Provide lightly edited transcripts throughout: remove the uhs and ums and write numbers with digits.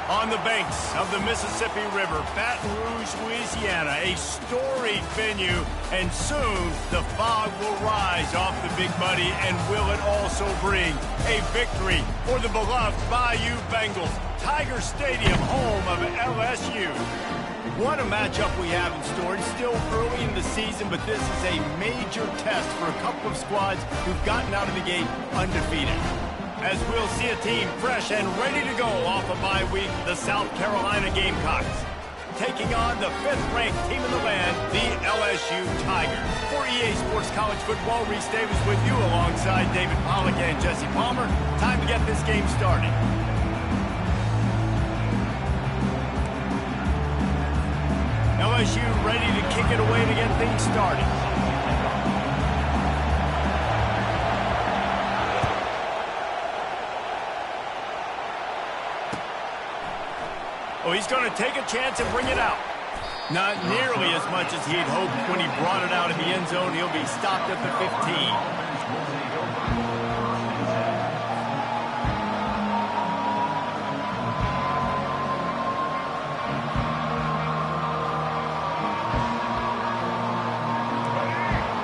On the banks of the Mississippi River, Baton Rouge, Louisiana, a storied venue, and soon the fog will rise off the Big Muddy, and will it also bring a victory for the beloved Bayou Bengals. Tiger Stadium, home of LSU. What a matchup we have in store. It's still early in the season, but this is a major test for a couple of squads who've gotten out of the gate undefeated. As we'll see a team fresh and ready to go off a bye week, the South Carolina Gamecocks, taking on the 5th-ranked team in the land, the LSU Tigers. For EA Sports College Football, Reese Davis with you alongside David Pollack and Jesse Palmer. Time to get this game started. LSU ready to kick it away to get things started. Oh, he's going to take a chance and bring it out. Not nearly as much as he'd hoped when he brought it out of the end zone. He'll be stopped at the 15.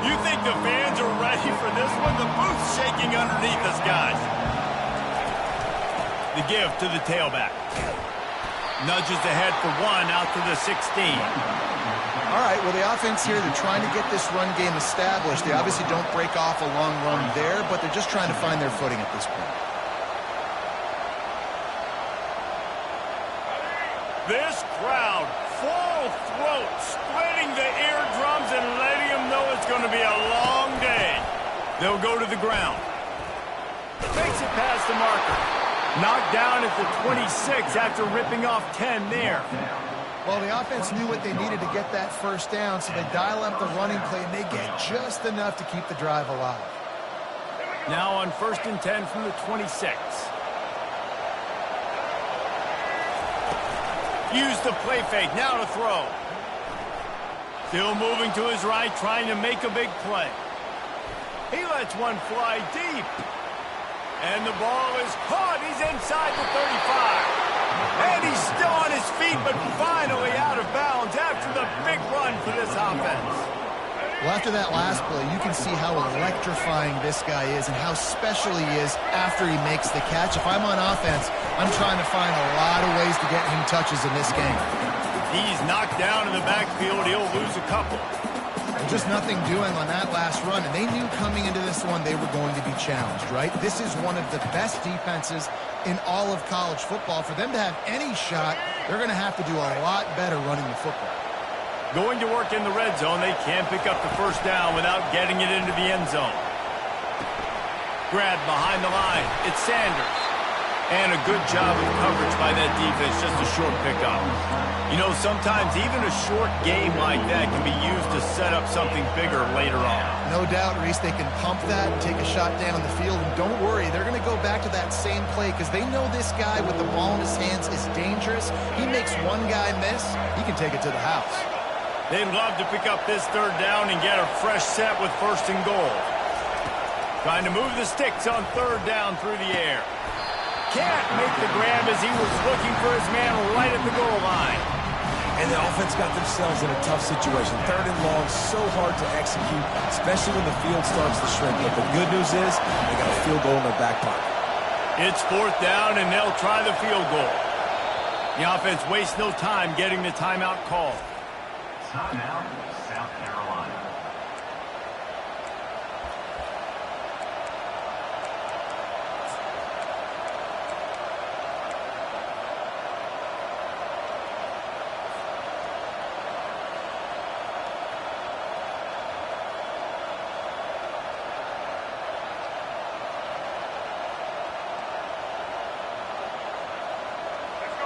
You think the fans are ready for this one? The booth's shaking underneath us, guys. The give to the tailback. Nudges ahead for one out to the 16. All right, well, the offense here, they're trying to get this run game established. They obviously don't break off a long run there, but they're just trying to find their footing at this point. This crowd, full throat, splitting the eardrums and letting them know it's going to be a long day. They'll go to the ground. Makes it past the marker. Knocked down at the 26 after ripping off 10 there. Well, the offense knew what they needed to get that first down, so they dial up the running play, and they get just enough to keep the drive alive. Now on 1st and 10 from the 26. Use the play fake, now to throw. Still moving to his right, trying to make a big play. He lets one fly deep. And the ball is caught. He's inside the 35. And he's still on his feet, but finally out of bounds after the big run for this offense. Well, after that last play, you can see how electrifying this guy is and how special he is after he makes the catch. If I'm on offense, I'm trying to find a lot of ways to get him touches in this game. He's knocked down in the backfield. He'll lose a couple. Just nothing doing on that last run, and they knew coming into this one they were going to be challenged, right? This is one of the best defenses in all of college football. For them to have any shot, they're going to have to do a lot better running the football. Going to work in the red zone, they can't pick up the first down without getting it into the end zone. Grabbed behind the line, it's Sanders. And a good job of coverage by that defense, just a short pickup. You know, sometimes even a short game like that can be used to set up something bigger later on. No doubt, Reese, they can pump that and take a shot down the field. And don't worry, they're going to go back to that same play because they know this guy with the ball in his hands is dangerous. He makes one guy miss, he can take it to the house. They'd love to pick up this 3rd down and get a fresh set with 1st and goal. Trying to move the sticks on 3rd down through the air. Can't make the grab as he was looking for his man right at the goal line. And the offense got themselves in a tough situation. 3rd and long, so hard to execute, especially when the field starts to shrink. But the good news is they got a field goal in their back pocket. It's 4th down, and they'll try the field goal. The offense wastes no time getting the timeout called. Timeout, South Carolina.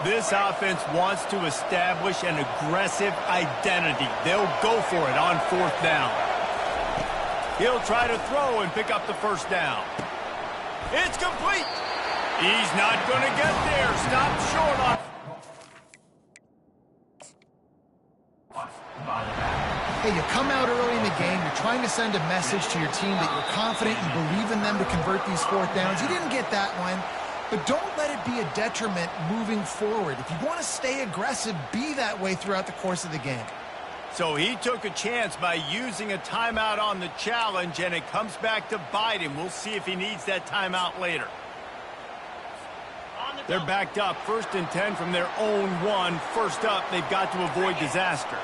This offense wants to establish an aggressive identity. They'll go for it on 4th down. He'll try to throw and pick up the first down. It's complete. He's not going to get there. Stopped short on. Hey, you come out early in the game, you're trying to send a message to your team that you're confident, you believe in them to convert these 4th downs. You didn't get that one. but don't let it be a detriment moving forward. If you want to stay aggressive, be that way throughout the course of the game. So he took a chance by using a timeout on the challenge, and it comes back to bite him. We'll see if he needs that timeout later. They're backed up, 1st and 10 from their own 1. First up, they've got to avoid disaster.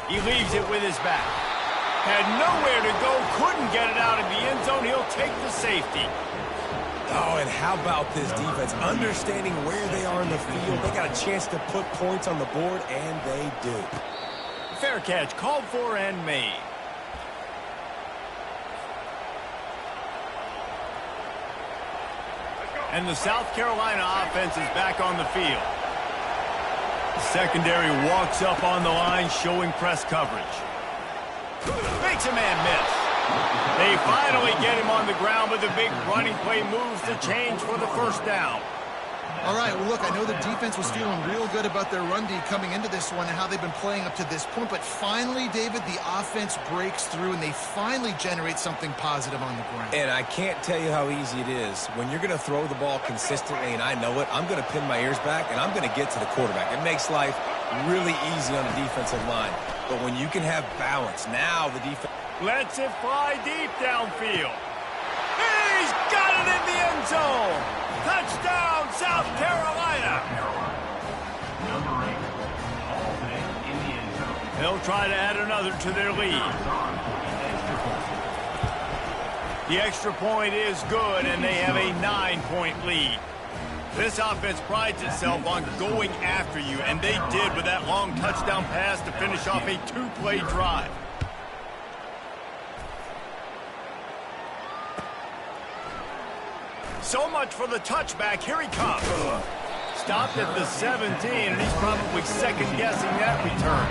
He leaves it with his back. Had nowhere to go, couldn't get it out of the end zone. He'll take the safety. Oh, and how about this defense? Understanding where they are in the field. They got a chance to put points on the board, and they do. Fair catch, called for and made. And the South Carolina offense is back on the field. The secondary walks up on the line, showing press coverage. Makes a man miss. They finally get him on the ground, but the big running play moves the change for the first down. All right, well, look, I know the defense was feeling real good about their run D coming into this one and how they've been playing up to this point, but finally, David, the offense breaks through and they finally generate something positive on the ground. And I can't tell you how easy it is. When you're going to throw the ball consistently, and I know it, I'm going to pin my ears back, and I'm going to get to the quarterback. It makes life really easy on the defensive line. But when you can have balance, now the defense lets it fly deep downfield. He's got it in the end zone. Touchdown, South Carolina. Number 8, Halton in the end zone. They'll try to add another to their lead. The extra point is good, and they have a 9-point lead. This offense prides itself on going after you, and they did with that long touchdown pass to finish off a 2-play drive. So much for the touchback. Here he comes. Stopped at the 17, and he's probably second-guessing that return.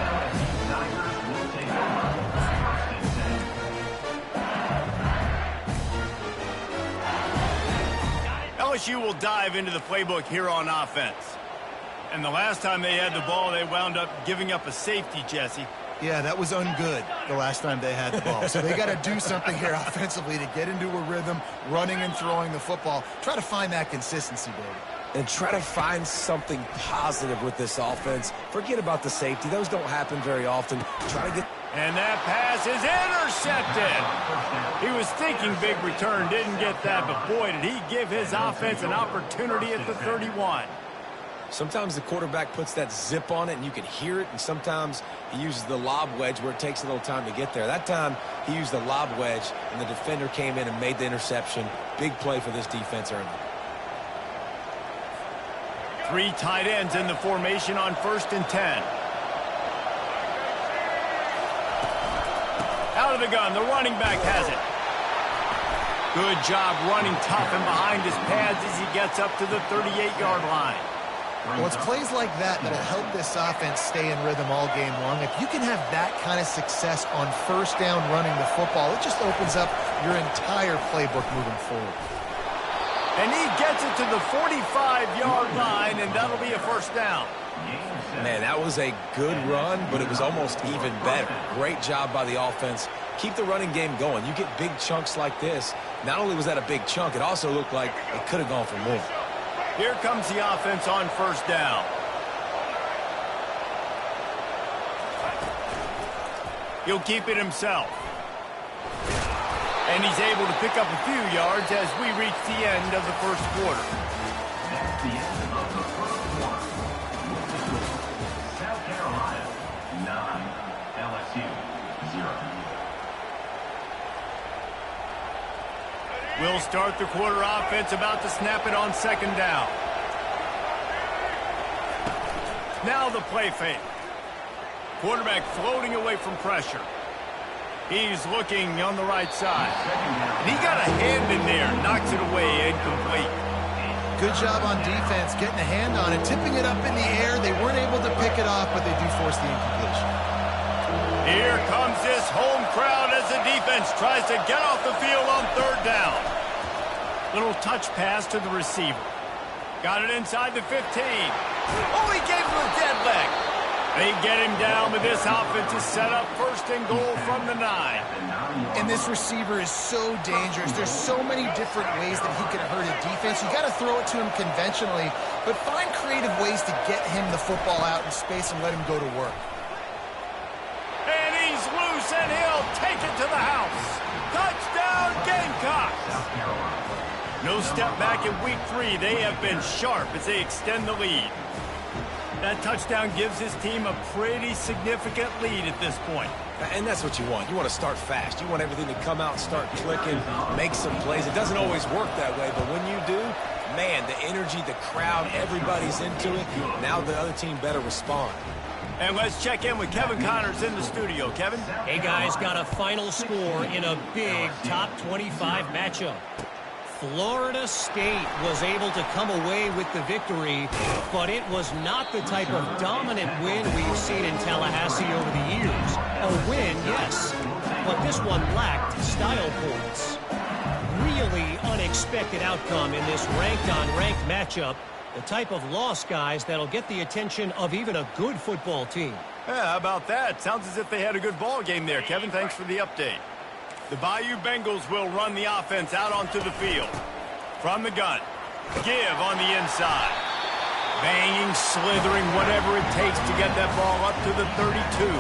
LSU will dive into the playbook here on offense. And the last time they had the ball, they wound up giving up a safety, Jesse. Yeah, that was ungood the last time they had the ball. So they got to do something here offensively to get into a rhythm, running and throwing the football. Try to find that consistency, David. and try to find something positive with this offense. Forget about the safety. Those don't happen very often. Try to get... And that pass is intercepted. He was thinking big return, didn't get that, but boy, did he give his offense an opportunity at the 31. Sometimes the quarterback puts that zip on it and you can hear it, and sometimes he uses the lob wedge where it takes a little time to get there. That time he used the lob wedge and the defender came in and made the interception. Big play for this defense early. Three tight ends in the formation on 1st and 10. Out of the gun, the running back has it. Good job running tough and behind his pads as he gets up to the 38-yard line. Well, it's plays like that that'll help this offense stay in rhythm all game long. If you can have that kind of success on first down running the football, it just opens up your entire playbook moving forward. And he gets it to the 45-yard line, and that'll be a first down. Man, that was a good run, but it was almost even better. Great job by the offense. Keep the running game going. You get big chunks like this. Not only was that a big chunk, it also looked like it could have gone for more. Here comes the offense on first down. He'll keep it himself. And he's able to pick up a few yards as we reach the end of the first quarter. That's the end of the first quarter. South Carolina 9, LSU 0. We'll start the quarter offense, about to snap it on second down. Now the play fake. Quarterback floating away from pressure. He's looking on the right side. And he got a hand in there, knocks it away, incomplete. Good job on defense, getting a hand on it, tipping it up in the air. They weren't able to pick it off, but they do force the incompletion. Here comes this home crowd as the defense tries to get off the field on third down. Little touch pass to the receiver. Got it inside the 15. Oh, he gave him a dead leg. They get him down, but this offense is set up first and goal from the 9. And this receiver is so dangerous. There's so many different ways that he can hurt a defense. You got to throw it to him conventionally, but find creative ways to get him the football out in space and let him go to work. And he's loose, and he'll take it to the house. Touchdown, Gamecocks! No step back in week 3. They have been sharp as they extend the lead. That touchdown gives his team a pretty significant lead at this point. And that's what you want. You want to start fast. You want everything to come out and start clicking, make some plays. It doesn't always work that way, but when you do, man, the energy, the crowd, everybody's into it. Now the other team better respond. And let's check in with Kevin Connors in the studio. Kevin? Hey, guys, got a final score in a big top 25 matchup. Florida State was able to come away with the victory, but it was not the type of dominant win we've seen in Tallahassee over the years. A win, yes, but this one lacked style points. Really unexpected outcome in this ranked-on-ranked matchup. The type of loss, guys, that'll get the attention of even a good football team. Yeah, how about that? Sounds as if they had a good ball game there. Kevin, thanks for the update. The Bayou Bengals will run the offense out onto the field. From the gun. Give on the inside. Banging, slithering, whatever it takes to get that ball up to the 32.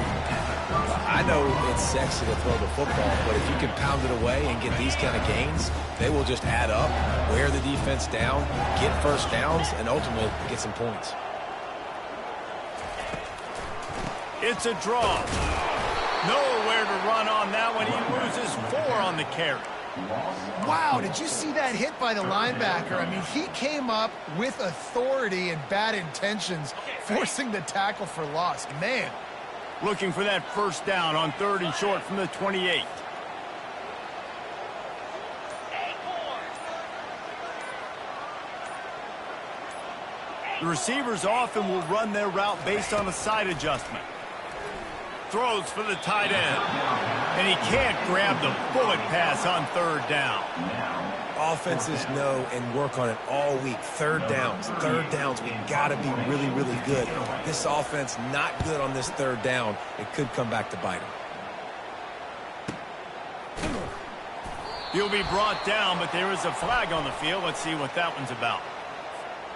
I know it's sexy to throw the football, but if you can pound it away and get these kind of gains, they will just add up, wear the defense down, get first downs, and ultimately get some points. It's a draw. Nowhere to run on that one. He loses 4 on the carry. Wow, did you see that hit by the linebacker? I mean, he came up with authority and bad intentions, forcing the tackle for loss. Man. Looking for that first down on 3rd and short from the 28. The receivers often will run their route based on a side adjustment. Throws for the tight end. And he can't grab the bullet pass on 3rd down. Offenses know and work on it all week. Third downs, we got to be really, really good. This offense not good on this 3rd down. It could come back to bite him. He'll be brought down, but there is a flag on the field. Let's see what that one's about.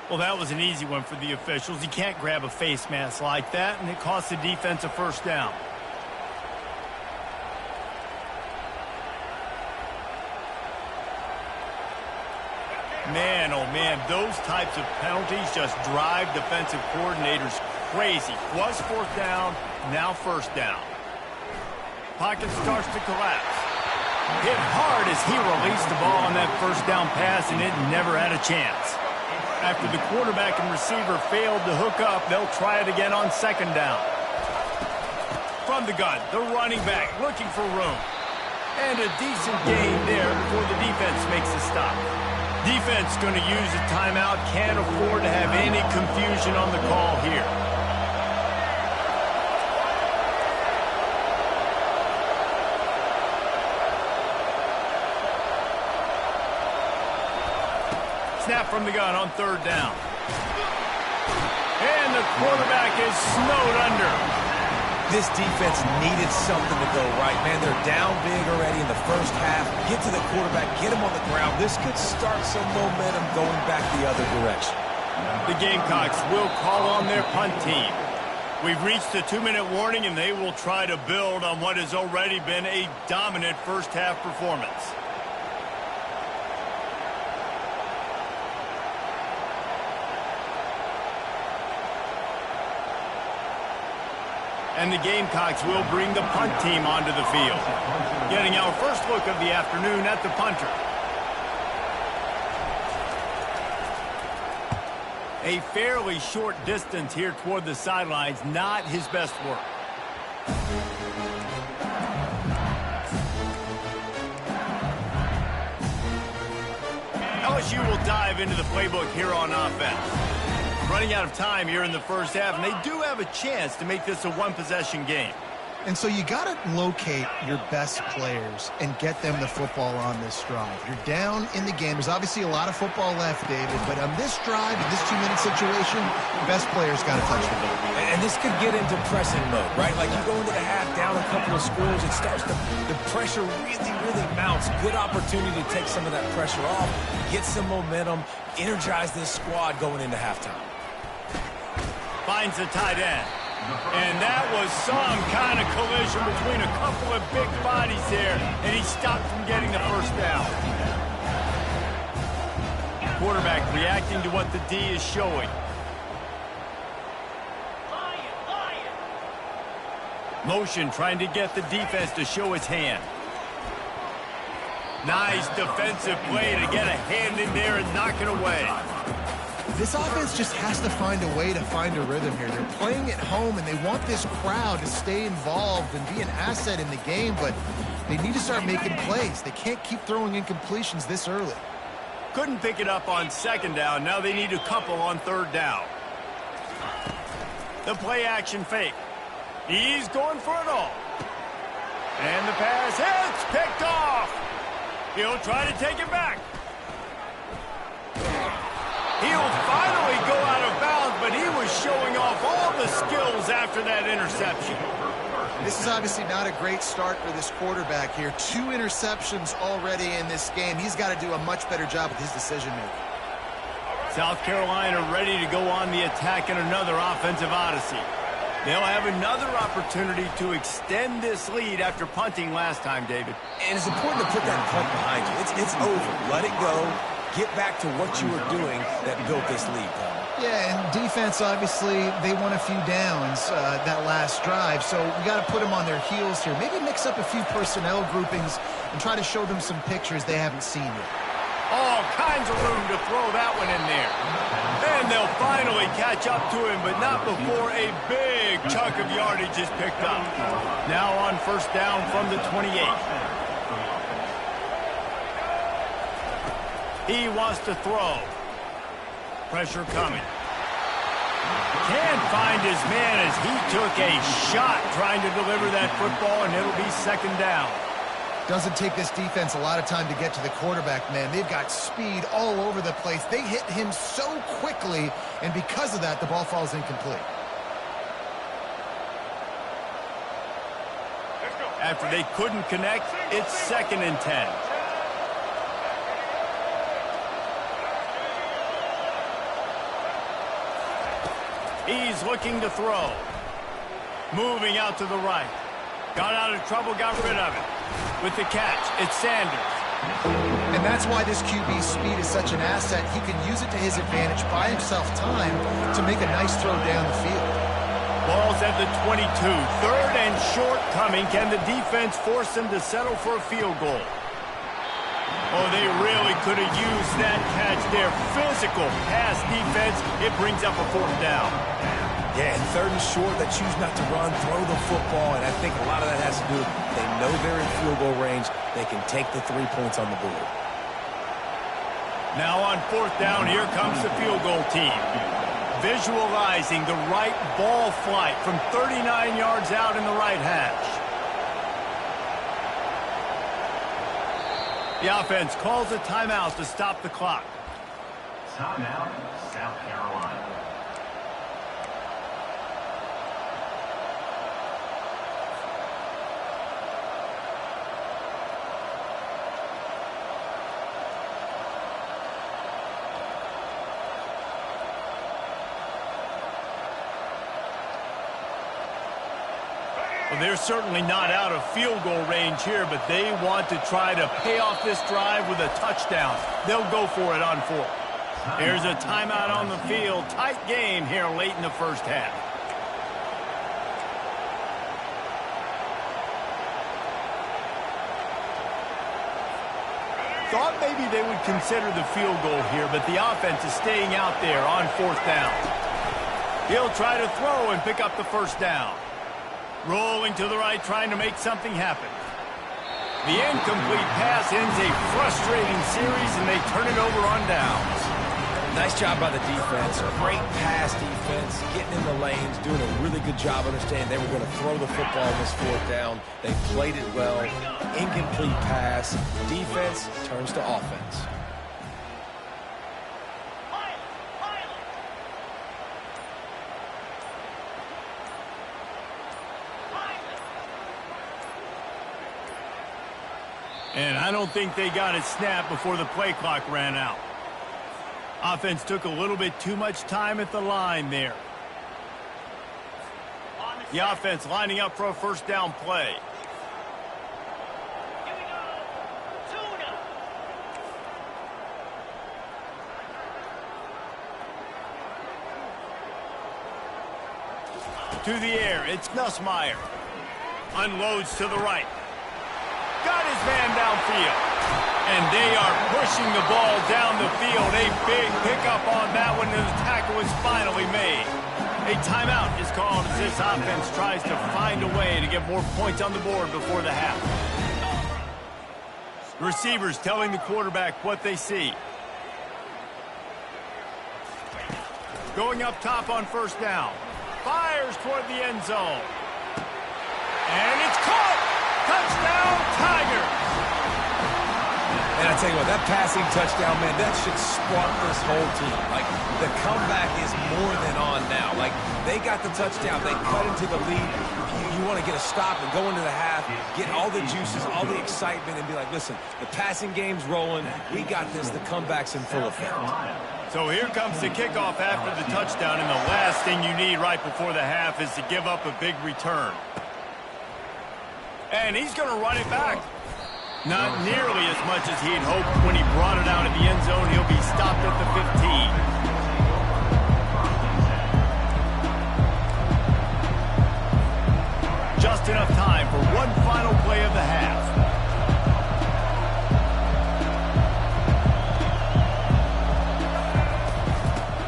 Well, that was an easy one for the officials. You can't grab a face mask like that, and it costs the defense a first down. Man, oh man, those types of penalties just drive defensive coordinators crazy. Was 4th down, now 1st down. Pocket starts to collapse. Hit hard as he released the ball on that 1st down pass, and it never had a chance. After the quarterback and receiver failed to hook up, they'll try it again on 2nd down. From the gun, the running back looking for room. And a decent gain there before the defense makes a stop. Defense going to use a timeout. Can't afford to have any confusion on the call here. Snap from the gun on 3rd down. And the quarterback is snowed under. This defense needed something to go right, man. They're down big already in the first half. Get to the quarterback, get him on the ground. This could start some momentum going back the other direction. The Gamecocks will call on their punt team. We've reached the 2-minute warning, and they will try to build on what has already been a dominant first half performance. And the Gamecocks will bring the punt team onto the field. Getting our first look of the afternoon at the punter. A fairly short distance here toward the sidelines, not his best work. LSU will dive into the playbook here on offense. Running out of time here in the first half, and they do have a chance to make this a one-possession game. And so you got to locate your best players and get them the football on this drive. You're down in the game. There's obviously a lot of football left, David, but on this drive, in this 2-minute situation, the best players got to touch the ball. And this could get into pressing mode, right? Like you go into the half down a couple of scores, it starts to, the pressure really, really mounts. Good opportunity to take some of that pressure off, get some momentum, energize this squad going into halftime. Finds the tight end. And that was some kind of collision between a couple of big bodies there, and he stopped from getting the first down. Quarterback reacting to what the D is showing. Motion trying to get the defense to show its hand. Nice defensive play to get a hand in there and knock it away. This offense just has to find a way to find a rhythm here. They're playing at home, and they want this crowd to stay involved and be an asset in the game, but they need to start making plays. They can't keep throwing incompletions this early. Couldn't pick it up on second down. Now they need a couple on third down. The play action fake. He's going for it all. And the pass hits, picked off. He'll try to take it back. He'll finally go out of bounds, but he was showing off all the skills after that interception. This is obviously not a great start for this quarterback here. 2 interceptions already in this game. He's got to do a much better job with his decision-making. South Carolina ready to go on the attack in another offensive odyssey. They'll have another opportunity to extend this lead after punting last time, David. And it's important to put that punt behind you. It's over. Let it go. Get back to what you were doing that built this lead, Paul. Yeah, and defense, obviously, they won a few downs that last drive, so we got to put them on their heels here. Maybe mix up a few personnel groupings and try to show them some pictures they haven't seen yet. All kinds of room to throw that one in there. And they'll finally catch up to him, but not before a big chunk of yardage is picked up. Now on first down from the 28. He wants to throw. Pressure coming. Can't find his man as he took a shot trying to deliver that football, and it'll be second down. Doesn't take this defense a lot of time to get to the quarterback, man. They've got speed all over the place. They hit him so quickly, and because of that, the ball falls incomplete. After they couldn't connect, it's 2nd and 10. He's looking to throw. Moving out to the right. Got out of trouble, got rid of it. With the catch, it's Sanders. And that's why this QB's speed is such an asset. He can use it to his advantage, buy himself time to make a nice throw down the field. Ball's at the 22. 3rd and short coming. Can the defense force them to settle for a field goal? Oh, they really could have used that catch there. Physical pass defense. It brings up a 4th down. Yeah, and 3rd and short, they choose not to run, throw the football, and I think a lot of that has to do with they know they're in field goal range. They can take the 3 points on the board. Now on 4th down, here comes the field goal team. Visualizing the right ball flight from 39 yards out in the right hash. The offense calls a timeout to stop the clock. Timeout, South Carolina. Well, they're certainly not out of field goal range here, but they want to try to pay off this drive with a touchdown. They'll go for it on 4th. There's a timeout on the field. Tight game here late in the first half. Thought maybe they would consider the field goal here, but the offense is staying out there on 4th down. He'll try to throw and pick up the first down. Rolling to the right, trying to make something happen. The incomplete pass ends a frustrating series, and they turn it over on downs. Nice job by the defense. Great pass defense, getting in the lanes, doing a really good job understanding they were going to throw the football on this fourth down. They played it well. Incomplete pass. Defense turns to offense. And I don't think they got it snapped before the play clock ran out. Offense took a little bit too much time at the line there. The offense lining up for a first down play. To the air, it's Nussmeier. Unloads to the right. Got his man downfield. And they are pushing the ball down the field. A big pickup on that one, and the tackle is finally made. A timeout is called as this offense tries to find a way to get more points on the board before the half. The receivers telling the quarterback what they see. Going up top on first down. Fires toward the end zone. And it's caught! Touchdown, Tigers! And I tell you what, that passing touchdown, man, that should spark this whole team. Like, the comeback is more than on now. Like, they got the touchdown. They cut into the lead. You want to get a stop and go into the half, get all the juices, all the excitement, and be like, listen, the passing game's rolling. We got this. The comeback's in full effect. So here comes the kickoff after the touchdown, and the last thing you need right before the half is to give up a big return. And he's going to run it back. Not nearly as much as he'd hoped when he brought it out of the end zone. He'll be stopped at the 15. Just enough time for one final play of the half.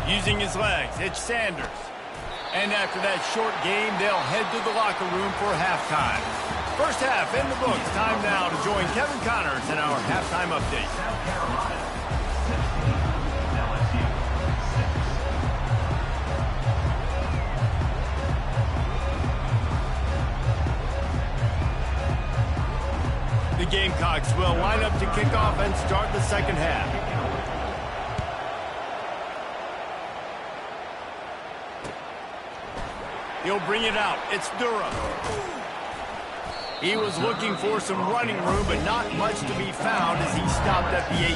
Using his legs, it's Sanders. And after that short game, they'll head to the locker room for halftime. First half in the books. Time now to join Kevin Connors in our halftime update. South Carolina, 17, LSU, 6. The Gamecocks will line up to kick off and start the second half. He'll bring it out. It's Durham. He was looking for some running room, but not much to be found as he stopped at the 18.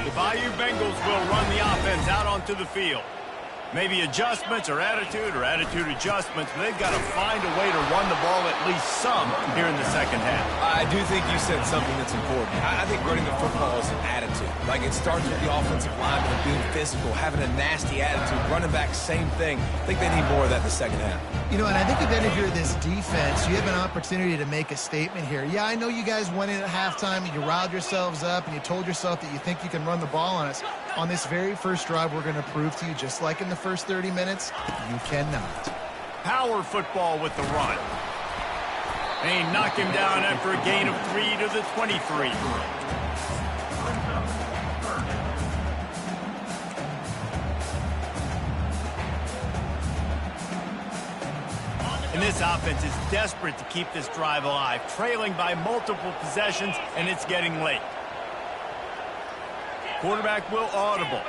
The Bayou Bengals will run the offense out onto the field. Maybe adjustments or attitude adjustments, but they've got to find a way to run the ball at least some here in the second half. I do think you said something that's important. I think running the football is an attitude. Like, it starts with the offensive lineman and being physical, having a nasty attitude. Running back, same thing. I think they need more of that in the second half. You know, and I think if you're this defense, you have an opportunity to make a statement here. Yeah, I know you guys went in at halftime and you riled yourselves up and you told yourself that you think you can run the ball on us. On this very first drive, we're going to prove to you, just like in the first 30 minutes, you cannot. Power football with the run. They knock him down after a gain of 3 to the 23. And this offense is desperate to keep this drive alive, trailing by multiple possessions, and it's getting late. Quarterback will audible.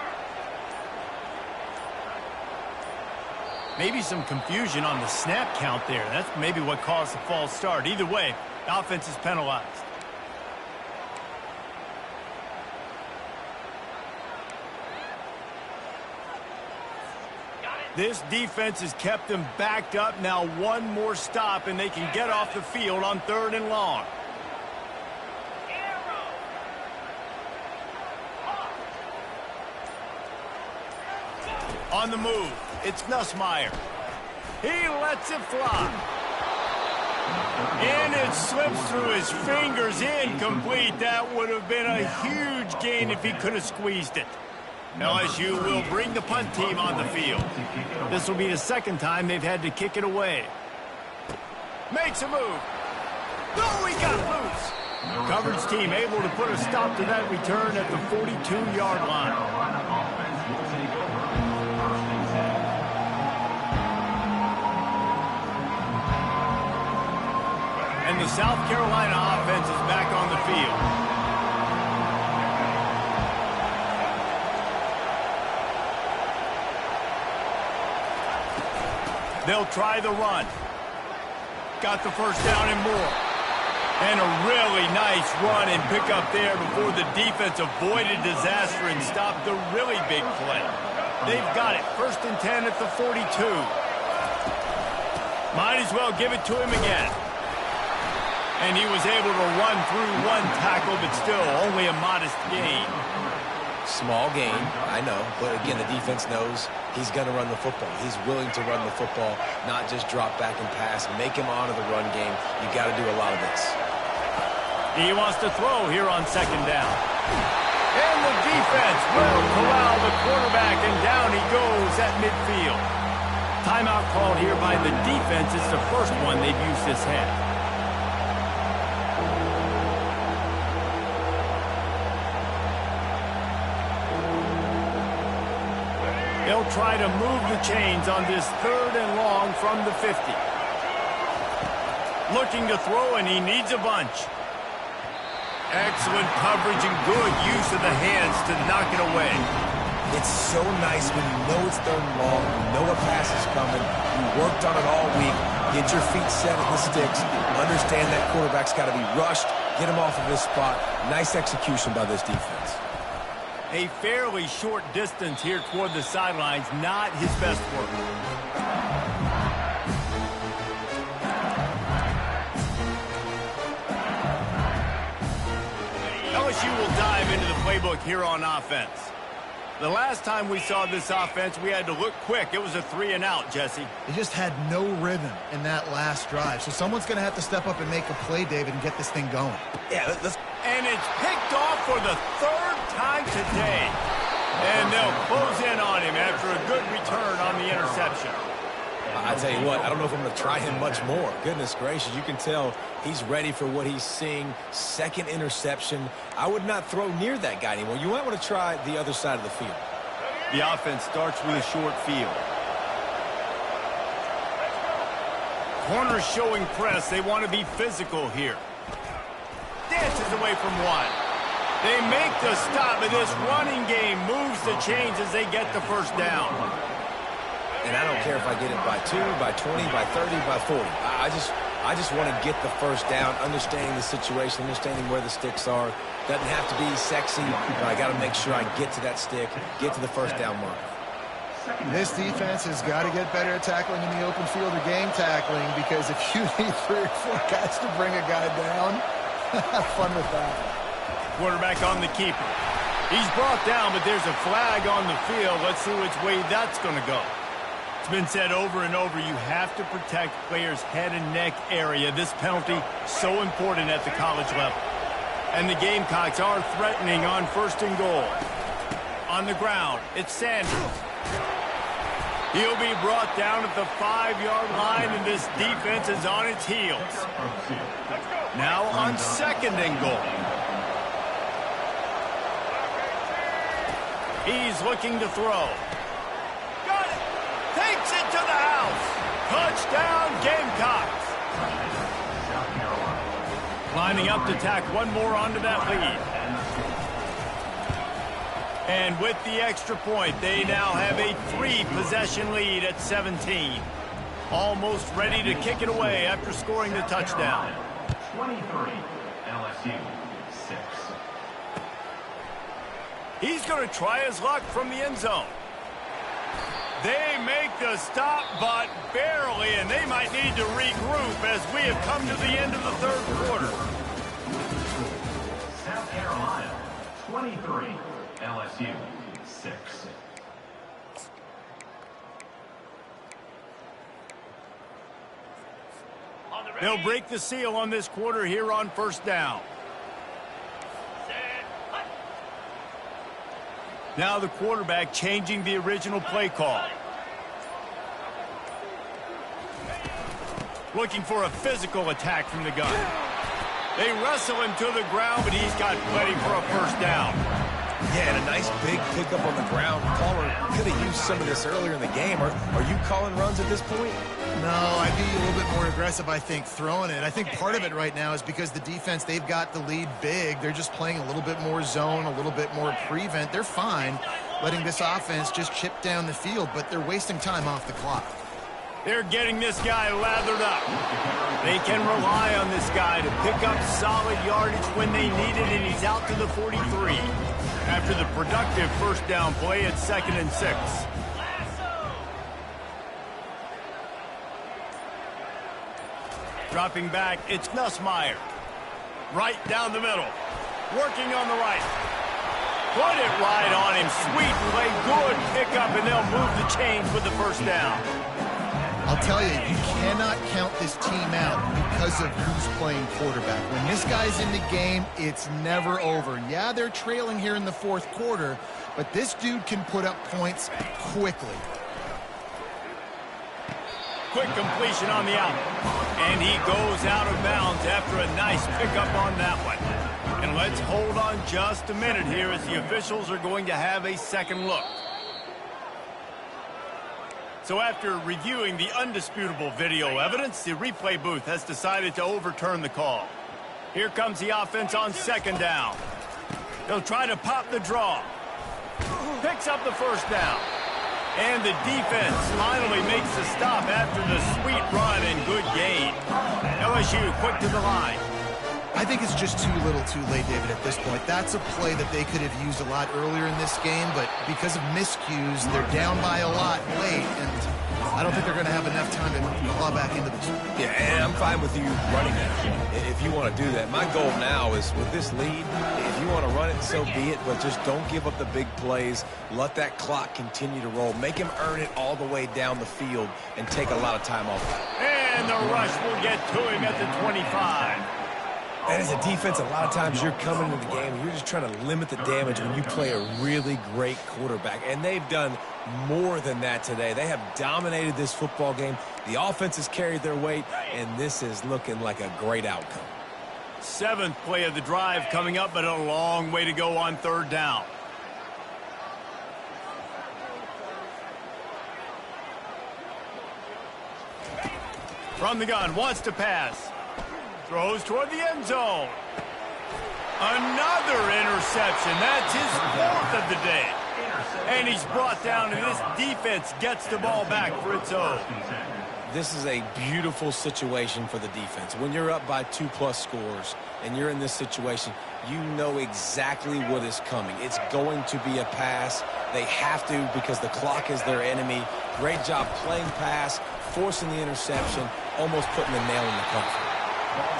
Maybe some confusion on the snap count there. That's maybe what caused the false start. Either way, the offense is penalized. This defense has kept them backed up. Now one more stop, and they can get off the field on 3rd and long. On the move, it's Nussmeier. He lets it fly. And it slips through his fingers, incomplete. That would have been a huge gain if he could have squeezed it. LSU will bring the punt team on the field. This will be the second time they've had to kick it away. Makes a move. Oh, he got loose. Coverage team able to put a stop to that return at the 42-yard line. And the South Carolina offense is back on the field. They'll try the run. Got the first down and more. And a really nice run and pick up there before the defense avoided disaster and stopped the really big play. They've got it. 1st and 10 at the 42. Might as well give it to him again. And he was able to run through one tackle, but still only a modest gain. Small gain, I know, but again, the defense knows he's going to run the football. He's willing to run the football, not just drop back and pass. Make him honor the run game. You got to do a lot of this. He wants to throw here on 2nd down. And the defense will corral the quarterback, and down he goes at midfield. Timeout called here by the defense. It's the first one they've used this half. They'll try to move the chains on this 3rd and long from the 50. Looking to throw, and he needs a bunch. Excellent coverage and good use of the hands to knock it away. It's so nice when you know it's 3rd and long, you know a pass is coming, you worked on it all week, get your feet set at the sticks, understand that quarterback's got to be rushed, get him off of his spot. Nice execution by this defense. A fairly short distance here toward the sidelines, not his best work. LSU will dive into the playbook here on offense. The last time we saw this offense, we had to look quick. It was a 3-and-out, Jesse. They just had no rhythm in that last drive. So someone's going to have to step up and make a play, David, and get this thing going. Yeah, let's... And it's picked off for the 3rd time today. And they'll close in on him after a good return on the interception. I tell you what, I don't know if I'm going to try him much more. Goodness gracious, you can tell he's ready for what he's seeing. 2nd interception. I would not throw near that guy anymore. You might want to try the other side of the field. The offense starts with a short field. Corners showing press. They want to be physical here. Dances away from one. They make the stop, and this running game moves the chains as they get the first down. And I don't care if I get it by 2, by 20, by 30, by 40. I just want to get the first down, understanding the situation, understanding where the sticks are. Doesn't have to be sexy, but I got to make sure I get to that stick, get to the first down mark. This defense has got to get better at tackling in the open field or game tackling, because if you need 3 or 4 guys to bring a guy down, have fun with that. Quarterback on the keeper. He's brought down, but there's a flag on the field. Let's see which way that's going to go. It's been said over and over, you have to protect players' head and neck area. This penalty, so important at the college level. And the Gamecocks are threatening on 1st and goal. On the ground, it's Sanders. He'll be brought down at the 5-yard line, and this defense is on its heels. Now on 2nd and goal. He's looking to throw. Got it. Takes it to the house. Touchdown, Gamecocks. Lining up to tack one more onto that lead. And with the extra point, they now have a 3-possession lead at 17. Almost ready to kick it away after scoring the touchdown. 23, LSU 6. He's going to try his luck from the end zone. They make the stop, but barely, and they might need to regroup as we have come to the end of the 3rd quarter. South Carolina 23, LSU 6. They'll break the seal on this quarter here on 1st down. Now the quarterback changing the original play call. Looking for a physical attack from the gun. They wrestle him to the ground, but he's got plenty for a first down. Yeah, and a nice big pickup on the ground. Caller could have used some of this earlier in the game. Are you calling runs at this point? No, I'd be a little bit more aggressive, I think, throwing it. I think part of it right now is because the defense, they've got the lead big. They're just playing a little bit more zone, a little bit more prevent. They're fine letting this offense just chip down the field, but they're wasting time off the clock. They're getting this guy lathered up. They can rely on this guy to pick up solid yardage when they need it, and he's out to the 43. After the productive first down play at 2nd and 6. Dropping back, it's Nussmeier. Right down the middle. Working on the right. Put it right on him. Sweet play, good pickup, and they'll move the chains with the first down. I'll tell you, you cannot count this team out because of who's playing quarterback. When this guy's in the game, it's never over. Yeah, they're trailing here in the fourth quarter, but this dude can put up points quickly. Quick completion on the out. And he goes out of bounds after a nice pickup on that one. And let's hold on just a minute here as the officials are going to have a second look. So after reviewing the undisputable video evidence, the replay booth has decided to overturn the call. Here comes the offense on 2nd down. They'll try to pop the draw. Picks up the first down. And the defense finally makes the stop after the sweet run and good gain. LSU quick to the line. I think it's just too little too late, David, at this point. That's a play that they could have used a lot earlier in this game, but because of miscues, they're down by a lot late, and I don't think they're going to have enough time to claw back into this. Yeah, and I'm fine with you running that if you want to do that. My goal now is with this lead, if you want to run it, so be it, but just don't give up the big plays. Let that clock continue to roll. Make him earn it all the way down the field and take a lot of time off. And the rush will get to him at the 25. And as a defense, a lot of times you're coming into the game and you're just trying to limit the damage when you play a really great quarterback. And they've done more than that today. They have dominated this football game. The offense has carried their weight, and this is looking like a great outcome. 7th play of the drive coming up, but a long way to go on 3rd down. From the gun, wants to pass. Throws toward the end zone. Another interception. That's his 4th of the day. And he's brought down, and this defense gets the ball back for its own. This is a beautiful situation for the defense. When you're up by 2+ scores and you're in this situation, you know exactly what is coming. It's going to be a pass. They have to because the clock is their enemy. Great job playing pass, forcing the interception, almost putting the nail in the coffin.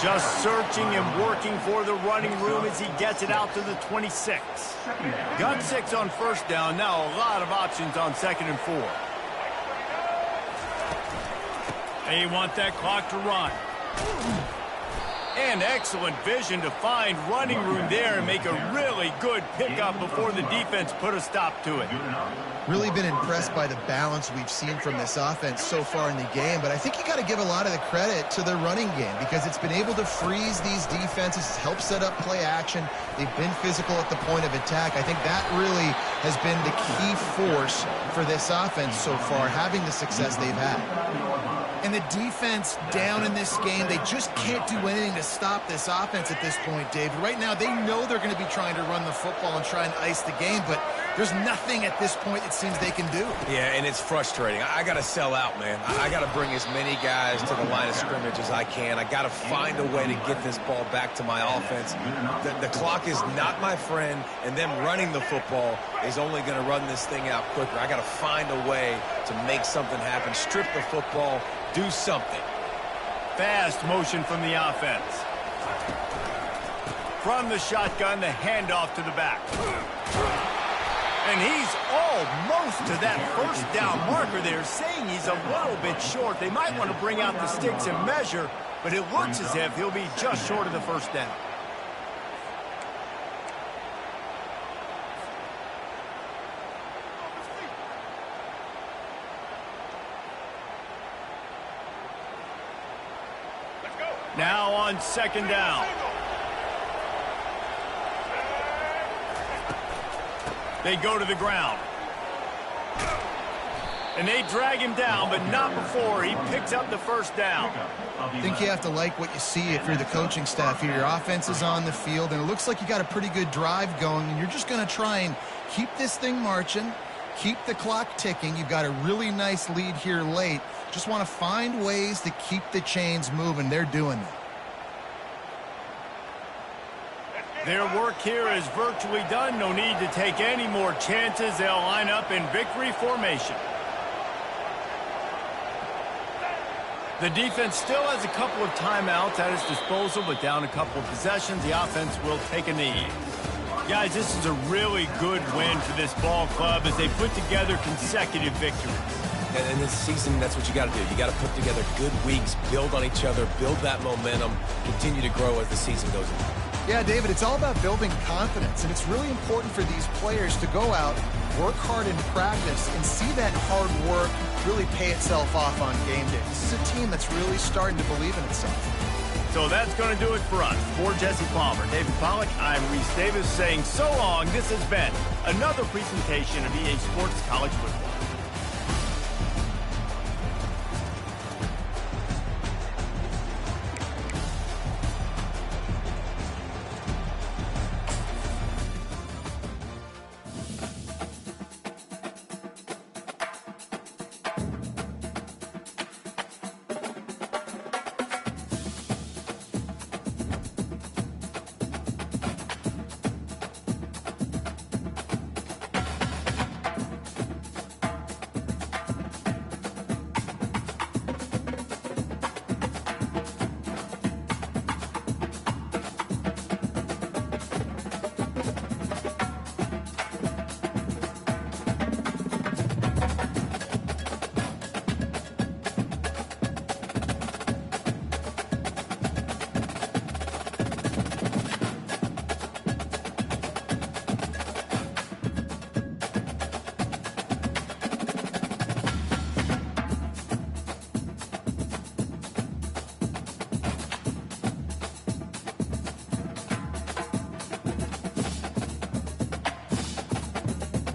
Just searching and working for the running room as he gets it out to the 26. Gun 6 on 1st down. Now a lot of options on 2nd and 4. They want that clock to run. And excellent vision to find running room there and make a really good pickup before the defense put a stop to it. Really been impressed by the balance we've seen from this offense so far in the game, but I think you got to give a lot of the credit to the running game because it's been able to freeze these defenses, help set up play action. They've been physical at the point of attack. I think that really has been the key force for this offense so far, having the success they've had. And the defense down in this game, they just can't do anything to stop this offense at this point, David. Right now, they know they're going to be trying to run the football and try and ice the game, but there's nothing at this point it seems they can do. Yeah, and it's frustrating. I got to sell out, man. I got to bring as many guys to the line of scrimmage as I can. I got to find a way to get this ball back to my offense. The clock is not my friend, and them running the football is only going to run this thing out quicker. I got to find a way to make something happen, strip the football, do something. Fast motion from the offense. From the shotgun, the handoff to the back. And he's almost to that first down marker there, saying he's a little bit short. They might want to bring out the sticks and measure, but it looks as if he'll be just short of the first down. Now on 2nd down. They go to the ground. And they drag him down, but not before he picks up the first down. I think you have to like what you see if you're the coaching staff here. Your offense is on the field, and it looks like you got a pretty good drive going, and you're just going to try and keep this thing marching, keep the clock ticking. You've got a really nice lead here late. Just want to find ways to keep the chains moving. They're doing that. Their work here is virtually done. No need to take any more chances. They'll line up in victory formation. The defense still has a couple of timeouts at its disposal, but down a couple of possessions, the offense will take a knee. Guys, this is a really good win for this ball club as they put together consecutive victories. And in this season, that's what you got to do. You got to put together good weeks, build on each other, build that momentum, continue to grow as the season goes on. Yeah, David, it's all about building confidence, and it's really important for these players to go out, work hard in practice, and see that hard work really pay itself off on game day. This is a team that's really starting to believe in itself. So that's going to do it for us. For Jesse Palmer, David Pollack, I'm Reese Davis saying so long. This has been another presentation of EA Sports College Football.